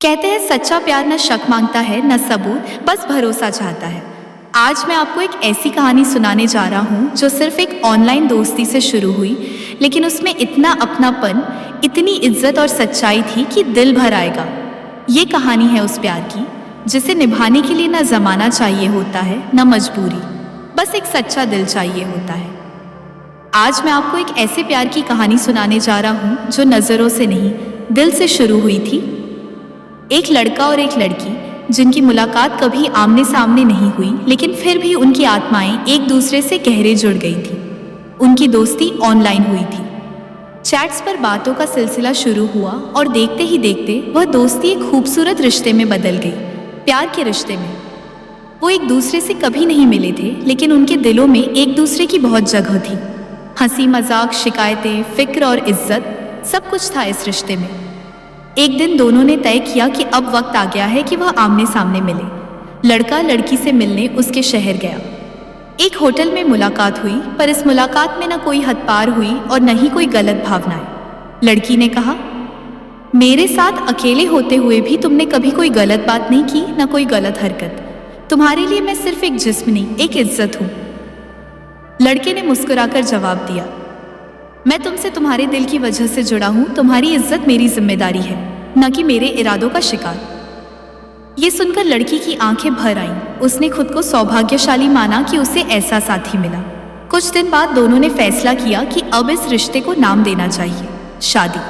कहते हैं सच्चा प्यार न शक मांगता है न सबूत, बस भरोसा चाहता है। आज मैं आपको एक ऐसी कहानी सुनाने जा रहा हूँ जो सिर्फ एक ऑनलाइन दोस्ती से शुरू हुई, लेकिन उसमें इतना अपनापन, इतनी इज्जत और सच्चाई थी कि दिल भर आएगा। ये कहानी है उस प्यार की जिसे निभाने के लिए न जमाना चाहिए होता है न मजबूरी, बस एक सच्चा दिल चाहिए होता है। आज मैं आपको एक ऐसे प्यार की कहानी सुनाने जा रहा हूँ जो नज़रों से नहीं, दिल से शुरू हुई थी। एक लड़का और एक लड़की जिनकी मुलाकात कभी आमने सामने नहीं हुई, लेकिन फिर भी उनकी आत्माएं एक दूसरे से गहरे जुड़ गई थी। उनकी दोस्ती ऑनलाइन हुई थी। चैट्स पर बातों का सिलसिला शुरू हुआ और देखते ही देखते वह दोस्ती एक खूबसूरत रिश्ते में बदल गई, प्यार के रिश्ते में। वो एक दूसरे से कभी नहीं मिले थे, लेकिन उनके दिलों में एक दूसरे की बहुत जगह थी। हंसी मजाक, शिकायतें, फिक्र और इज्जत, सब कुछ था इस रिश्ते में। एक दिन दोनों ने तय किया कि अब वक्त आ गया है कि वह आमने सामने मिले। लड़का लड़की से मिलने उसके शहर गया। एक होटल में मुलाकात हुई, पर इस मुलाकात में न कोई हद पार हुई और न ही कोई गलत भावनाएं। लड़की ने कहा, मेरे साथ अकेले होते हुए भी तुमने कभी कोई गलत बात नहीं की, न कोई गलत हरकत। तुम्हारे लिए मैं सिर्फ एक जिस्म नहीं, एक इज्जत हूँ। लड़के ने मुस्कुराकर जवाब दिया, मैं तुमसे तुम्हारे दिल की वजह से जुड़ा हूं। तुम्हारी इज्जत मेरी जिम्मेदारी है, न कि मेरे इरादों का शिकार। ये सुनकर लड़की की आंखें भर आईं। उसने खुद को सौभाग्यशाली माना कि उसे ऐसा साथी मिला। कुछ दिन बाद दोनों ने फैसला किया कि अब इस रिश्ते को नाम देना चाहिए, शादी।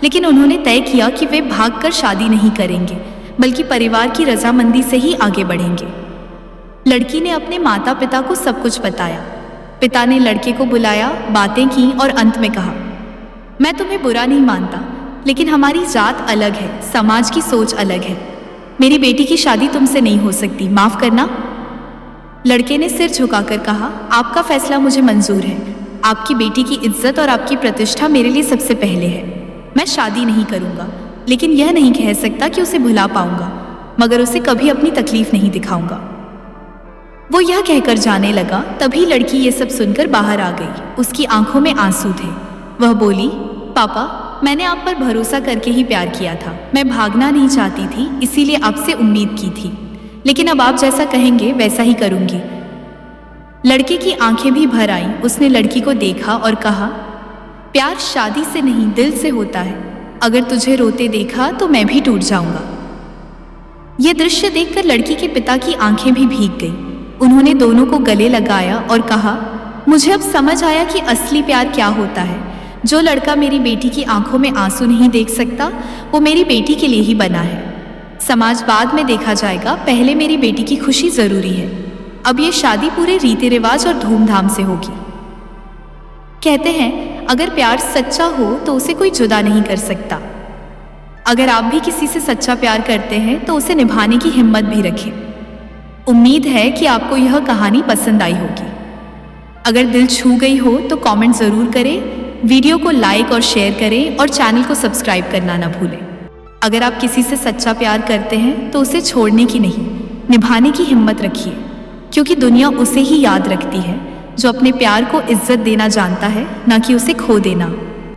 लेकिन उन्होंने तय किया कि वे भागकर शादी नहीं करेंगे, बल्कि परिवार की रजामंदी से ही आगे बढ़ेंगे। लड़की ने अपने माता पिता को सब कुछ बताया। पिता ने लड़के को बुलाया, बातें की और अंत में कहा, मैं तुम्हें बुरा नहीं मानता, लेकिन हमारी जात अलग है, समाज की सोच अलग है। मेरी बेटी की शादी तुमसे नहीं हो सकती, माफ करना। लड़के ने सिर झुकाकर कहा, आपका फैसला मुझे मंजूर है। आपकी बेटी की इज्जत और आपकी प्रतिष्ठा मेरे लिए सबसे पहले है। मैं शादी नहीं करूंगा, लेकिन यह नहीं कह सकता कि उसे भुला पाऊंगा, मगर उसे कभी अपनी तकलीफ नहीं दिखाऊंगा। वो यह कहकर जाने लगा। तभी लड़की ये सब सुनकर बाहर आ गई। उसकी आंखों में आंसू थे। वह बोली, पापा, मैंने आप पर भरोसा करके ही प्यार किया था। मैं भागना नहीं चाहती थी, इसीलिए आपसे उम्मीद की थी, लेकिन अब आप जैसा कहेंगे वैसा ही करूंगी। लड़के की आंखें भी भर आईं। उसने लड़की को देखा और कहा, प्यार शादी से नहीं, दिल से होता है। अगर तुझे रोते देखा तो मैं भी टूट जाऊंगा। यह दृश्य देखकर लड़की के पिता की आंखें भी भीग गई। उन्होंने दोनों को गले लगाया और कहा, मुझे अब समझ आया कि असली प्यार क्या होता है। जो लड़का मेरी बेटी की आंखों में आंसू नहीं देख सकता, वो मेरी बेटी के लिए ही बना है। समाज बाद में देखा जाएगा, पहले मेरी बेटी की खुशी जरूरी है। अब ये शादी पूरे रीति रिवाज और धूमधाम से होगी। कहते हैं, अगर प्यार सच्चा हो तो उसे कोई जुदा नहीं कर सकता। अगर आप भी किसी से सच्चा प्यार करते हैं तो उसे निभाने की हिम्मत भी रखें। उम्मीद है कि आपको यह कहानी पसंद आई होगी। अगर दिल छू गई हो तो कमेंट ज़रूर करें, वीडियो को लाइक और शेयर करें और चैनल को सब्सक्राइब करना ना भूलें। अगर आप किसी से सच्चा प्यार करते हैं तो उसे छोड़ने की नहीं, निभाने की हिम्मत रखिए, क्योंकि दुनिया उसे ही याद रखती है जो अपने प्यार को इज्जत देना जानता है, ना कि उसे खो देना।